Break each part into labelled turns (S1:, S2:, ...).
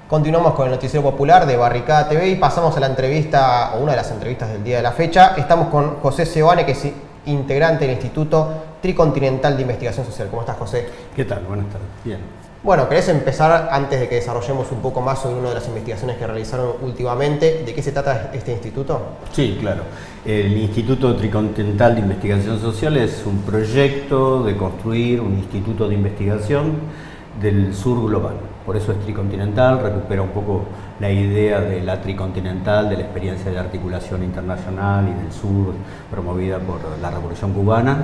S1: Continuamos con el Noticiero Popular de Barricada TV y pasamos a la entrevista, o una de las entrevistas del día de la fecha. Estamos con José Seoane, que es integrante del Instituto Tricontinental de Investigación Social. ¿Cómo estás, José?
S2: ¿Qué tal? Buenas tardes. Bien.
S1: Bueno, ¿querés empezar, antes de que desarrollemos un poco más sobre una de las investigaciones que realizaron últimamente? ¿De qué se trata este instituto?
S2: Sí, claro. El Instituto Tricontinental de Investigación Social es un proyecto de construir un instituto de investigación del sur global. Por eso es tricontinental, recupera un poco la idea de la tricontinental, de la experiencia de articulación internacional y del sur promovida por la Revolución Cubana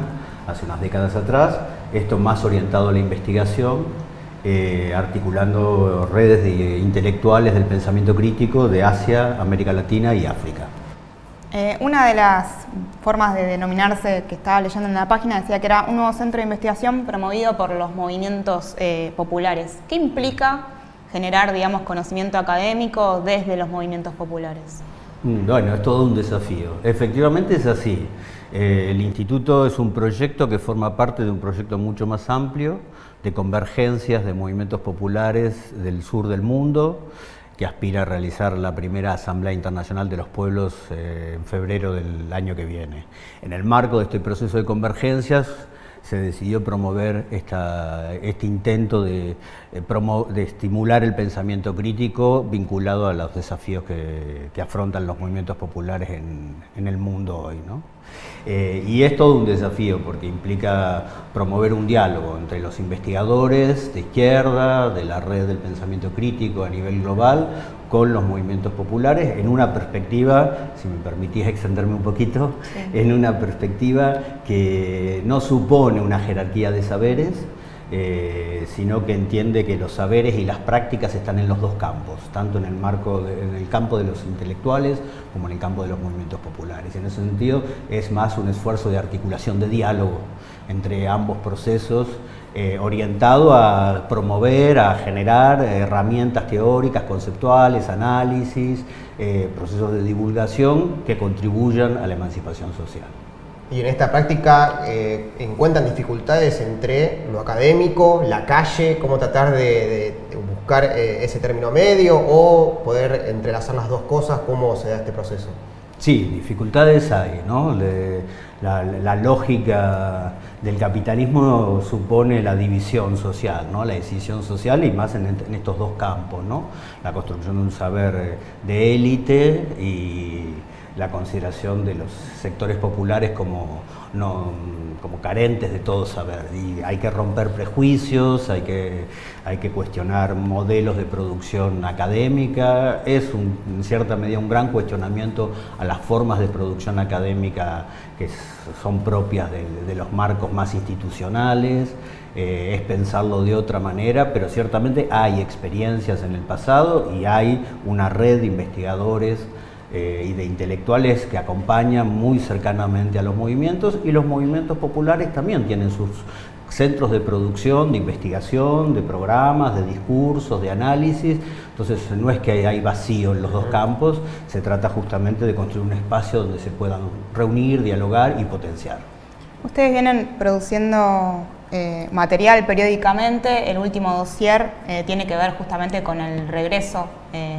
S2: hace unas décadas atrás. Esto más orientado a la investigación, articulando redes de intelectuales del pensamiento crítico de Asia, América Latina y África.
S3: Una de las formas de denominarse que estaba leyendo en la página decía que era un nuevo centro de investigación promovido por los movimientos populares. ¿Qué implica generar, digamos, conocimiento académico desde los movimientos populares?
S2: Bueno, es todo un desafío. Efectivamente es así. El instituto es un proyecto que forma parte de un proyecto mucho más amplio de convergencias de movimientos populares del sur del mundo, que aspira a realizar la primera Asamblea Internacional de los Pueblos en febrero del año que viene. En el marco de este proceso de convergencias se decidió promover este intento de estimular el pensamiento crítico vinculado a los desafíos que afrontan los movimientos populares en el mundo hoy, ¿no? Y es todo un desafío porque implica promover un diálogo entre los investigadores de izquierda, de la red del pensamiento crítico a nivel global, con los movimientos populares, en una perspectiva, si me permitís extenderme un poquito, sí, en una perspectiva que no supone una jerarquía de saberes, sino que entiende que los saberes y las prácticas están en los dos campos, tanto en el campo de los intelectuales como en el campo de los movimientos populares. En ese sentido es más un esfuerzo de articulación, de diálogo entre ambos procesos, orientado a promover, a generar herramientas teóricas, conceptuales, análisis, procesos de divulgación que contribuyan a la emancipación social.
S1: Y en esta práctica encuentran dificultades entre lo académico, la calle, cómo tratar de buscar ese término medio o poder entrelazar las dos cosas, ¿cómo se da este proceso?
S2: Sí, dificultades hay, ¿no? La lógica del capitalismo supone la división social, ¿no? La decisión social y más en estos dos campos, ¿no? La construcción de un saber de élite y la consideración de los sectores populares como carentes de todo saber. Y hay que romper prejuicios, hay que cuestionar modelos de producción académica. Es en cierta medida un gran cuestionamiento a las formas de producción académica que son propias de los marcos más institucionales. Es pensarlo de otra manera, pero ciertamente hay experiencias en el pasado y hay una red de investigadores y de intelectuales que acompañan muy cercanamente a los movimientos, y los movimientos populares también tienen sus centros de producción, de investigación, de programas, de discursos, de análisis. Entonces no es que hay vacío en los dos campos, se trata justamente de construir un espacio donde se puedan reunir, dialogar y potenciar. Ustedes vienen produciendo material periódicamente. El último dossier tiene que ver justamente con el regreso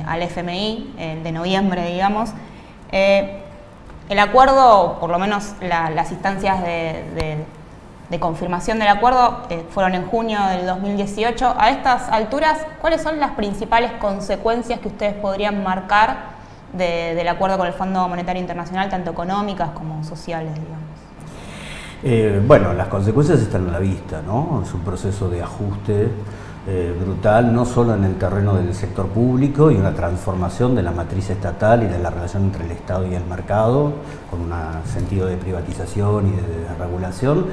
S2: al FMI, el de noviembre, digamos. El acuerdo, por lo menos las instancias de confirmación del acuerdo fueron en junio del 2018. A estas alturas, ¿cuáles son las principales consecuencias que ustedes podrían marcar del acuerdo con el Fondo Monetario Internacional, tanto económicas como sociales, digamos? Bueno, las consecuencias están a la vista, ¿no? Es un proceso de ajuste brutal, no solo en el terreno del sector público y una transformación de la matriz estatal y de la relación entre el Estado y el mercado, con un sentido de privatización y de regulación,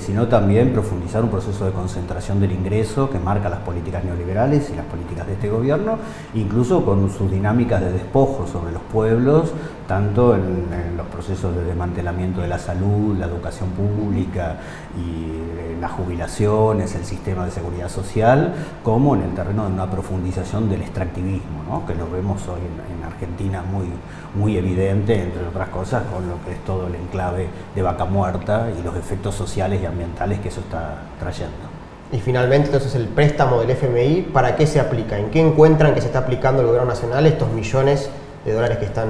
S2: sino también profundizar un proceso de concentración del ingreso que marca las políticas neoliberales y las políticas de este gobierno, incluso con sus dinámicas de despojo sobre los pueblos, tanto en los procesos de desmantelamiento de la salud, la educación pública y las jubilaciones, el sistema de seguridad social, como en el terreno de una profundización del extractivismo, ¿no? Que lo vemos hoy en Argentina muy evidente, entre otras cosas, con lo que es todo el enclave de Vaca Muerta y los efectos sociales y ambientales que eso está trayendo.
S1: Y finalmente, entonces, el préstamo del FMI, ¿para qué se aplica? ¿En qué encuentran que se está aplicando el gobierno nacional estos millones de dólares que están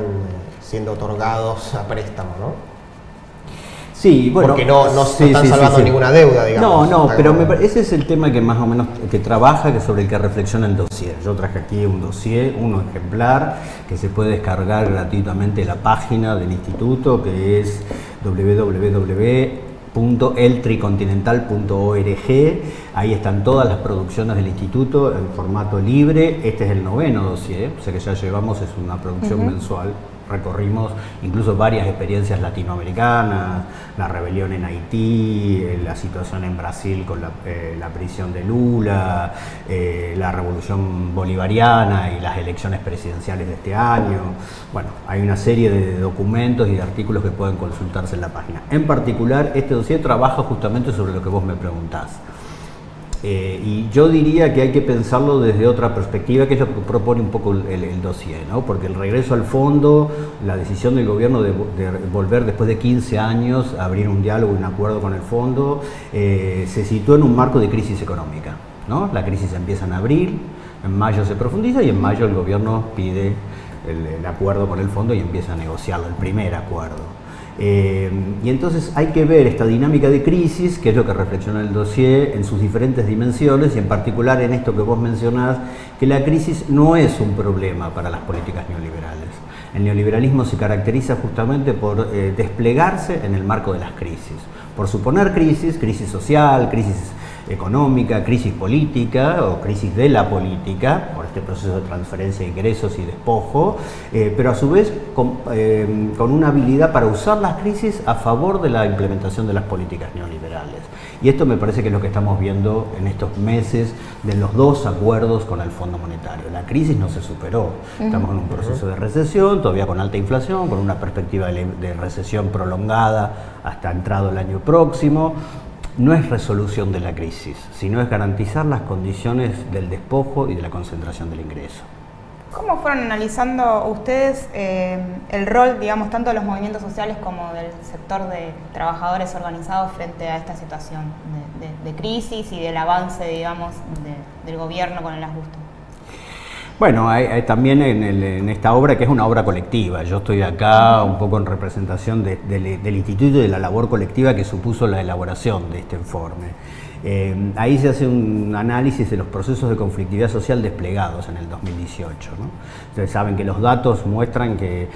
S1: siendo otorgados a préstamo, ¿no?
S2: Sí, bueno.
S1: Porque no están salvando ninguna deuda, digamos.
S2: No, pero ese es el tema que más o menos que trabaja, que sobre el que reflexiona el dossier. Yo traje aquí un dossier, uno ejemplar, que se puede descargar gratuitamente de la página del instituto, que es www.eltricontinental.org. Ahí están todas las producciones del instituto en formato libre. Este es el 9º dossier, o sea que ya llevamos, es una producción mensual. Recorrimos incluso varias experiencias latinoamericanas, la rebelión en Haití, la situación en Brasil con la prisión de Lula, la revolución bolivariana y las elecciones presidenciales de este año. Bueno, hay una serie de documentos y de artículos que pueden consultarse en la página. En particular, este dossier trabaja justamente sobre lo que vos me preguntás. Y yo diría que hay que pensarlo desde otra perspectiva, que es lo que propone un poco el dossier, ¿no? Porque el regreso al fondo, la decisión del gobierno de volver después de 15 años a abrir un diálogo y un acuerdo con el fondo, se situó en un marco de crisis económica, ¿no? La crisis empieza en abril, en mayo se profundiza y en mayo el gobierno pide el acuerdo con el fondo y empieza a negociarlo, el primer acuerdo. Y entonces hay que ver esta dinámica de crisis, que es lo que reflexiona el dossier, en sus diferentes dimensiones y en particular en esto que vos mencionás, que la crisis no es un problema para las políticas neoliberales. El neoliberalismo se caracteriza justamente por desplegarse en el marco de las crisis, por suponer crisis social, crisis económica, crisis política o crisis de la política, por este proceso de transferencia de ingresos y despojo, pero a su vez con una habilidad para usar las crisis a favor de la implementación de las políticas neoliberales. Y esto me parece que es lo que estamos viendo en estos meses de los dos acuerdos con el Fondo Monetario. La crisis no se superó, estamos en un proceso de recesión, todavía con alta inflación, con una perspectiva de recesión prolongada hasta entrado el año próximo. No es resolución de la crisis, sino es garantizar las condiciones del despojo y de la concentración del ingreso.
S3: ¿Cómo fueron analizando ustedes el rol, digamos, tanto de los movimientos sociales como del sector de trabajadores organizados frente a esta situación de crisis y del avance, digamos, del gobierno con el ajuste?
S2: Bueno, hay también en esta obra, que es una obra colectiva, yo estoy acá un poco en representación del instituto y de la labor colectiva que supuso la elaboración de este informe. Ahí se hace un análisis de los procesos de conflictividad social desplegados en el 2018, ¿no? Ustedes saben que los datos muestran que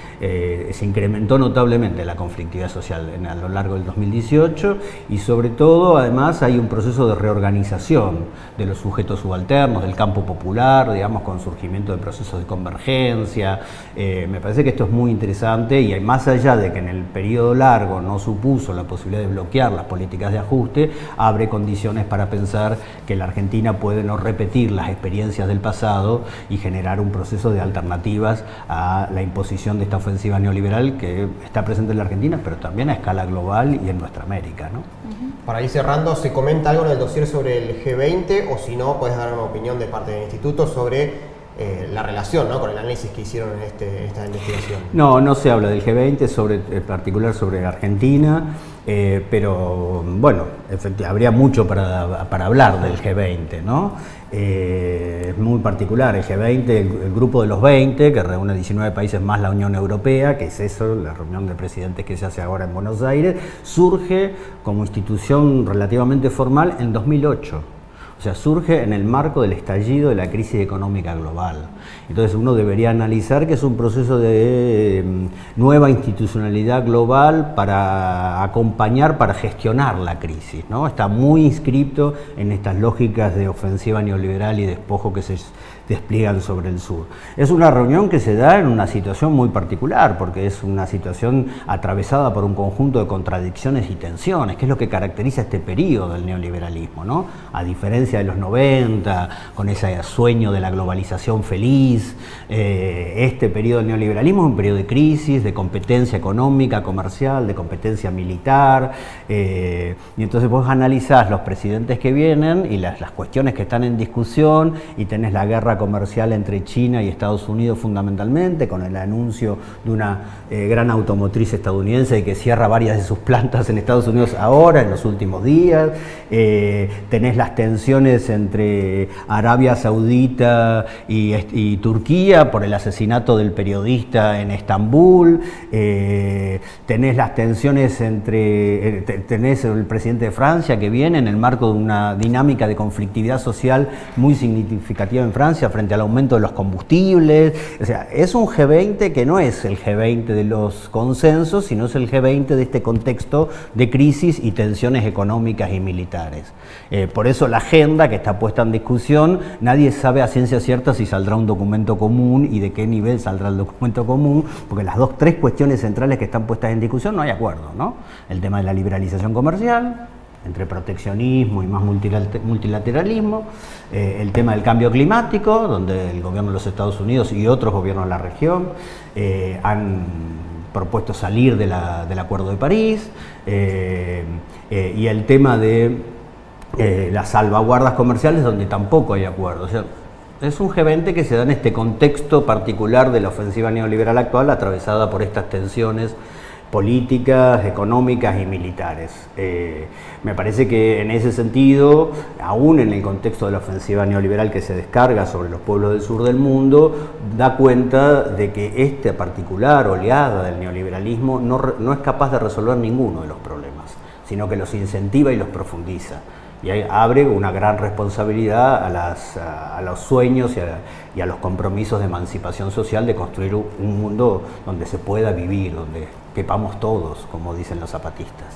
S2: se incrementó notablemente la conflictividad social a lo largo del 2018 y sobre todo, además, hay un proceso de reorganización de los sujetos subalternos, del campo popular, digamos, con surgimiento de procesos de convergencia. Me parece que esto es muy interesante y más allá de que en el periodo largo no supuso la posibilidad de bloquear las políticas de ajuste, abre condiciones para pensar que la Argentina puede no repetir las experiencias del pasado y generar un proceso de alternativas a la imposición de esta ofensiva neoliberal que está presente en la Argentina, pero también a escala global y en nuestra América, ¿no?
S1: Para ir cerrando, ¿se comenta algo en el dossier sobre el G20 o si no, puedes dar una opinión de parte del instituto sobre la relación, ¿no?, con el análisis que hicieron en esta investigación?
S2: No se habla del G20, en particular sobre Argentina, pero bueno, habría mucho para hablar del G20, ¿no? Es muy particular el G20, el grupo de los 20, que reúne 19 países más la Unión Europea, que es eso, la reunión de presidentes que se hace ahora en Buenos Aires, surge como institución relativamente formal en 2008. O sea, surge en el marco del estallido de la crisis económica global. Entonces uno debería analizar que es un proceso de nueva institucionalidad global para acompañar, para gestionar la crisis, ¿no? Está muy inscripto en estas lógicas de ofensiva neoliberal y despojo que se despliegan sobre el sur. Es una reunión que se da en una situación muy particular, porque es una situación atravesada por un conjunto de contradicciones y tensiones, que es lo que caracteriza este periodo del neoliberalismo, ¿no? A diferencia de los 90, con ese sueño de la globalización feliz, este periodo del neoliberalismo es un periodo de crisis, de competencia económica, comercial, de competencia militar, y entonces vos analizás los presidentes que vienen y las cuestiones que están en discusión, y tenés la guerra comercial entre China y Estados Unidos fundamentalmente, con el anuncio de una gran automotriz estadounidense que cierra varias de sus plantas en Estados Unidos ahora, en los últimos días. Tenés las tensiones tensiones entre Arabia Saudita y Turquía por el asesinato del periodista en Estambul, tenés las tensiones tenés el presidente de Francia que viene en el marco de una dinámica de conflictividad social muy significativa en Francia frente al aumento de los combustibles. O sea, es un G20 que no es el G20 de los consensos, sino es el G20 de este contexto de crisis y tensiones económicas y militares. Por eso la agenda que está puesta en discusión, nadie sabe a ciencia cierta si saldrá un documento común y de qué nivel saldrá el documento común, porque las tres cuestiones centrales que están puestas en discusión no hay acuerdo, ¿no? El tema de la liberalización comercial, entre proteccionismo y más multilateralismo, el tema del cambio climático, donde el gobierno de los Estados Unidos y otros gobiernos de la región han propuesto salir del Acuerdo de París, y el tema de las salvaguardas comerciales, donde tampoco hay acuerdo. O sea, es un G20 que se da en este contexto particular de la ofensiva neoliberal actual, atravesada por estas tensiones políticas, económicas y militares. Me parece que en ese sentido, aún en el contexto de la ofensiva neoliberal que se descarga sobre los pueblos del sur del mundo, da cuenta de que esta particular oleada del neoliberalismo no es capaz de resolver ninguno de los problemas, sino que los incentiva y los profundiza. Y ahí abre una gran responsabilidad a los sueños y a los compromisos de emancipación social, de construir un mundo donde se pueda vivir, donde quepamos todos, como dicen los zapatistas.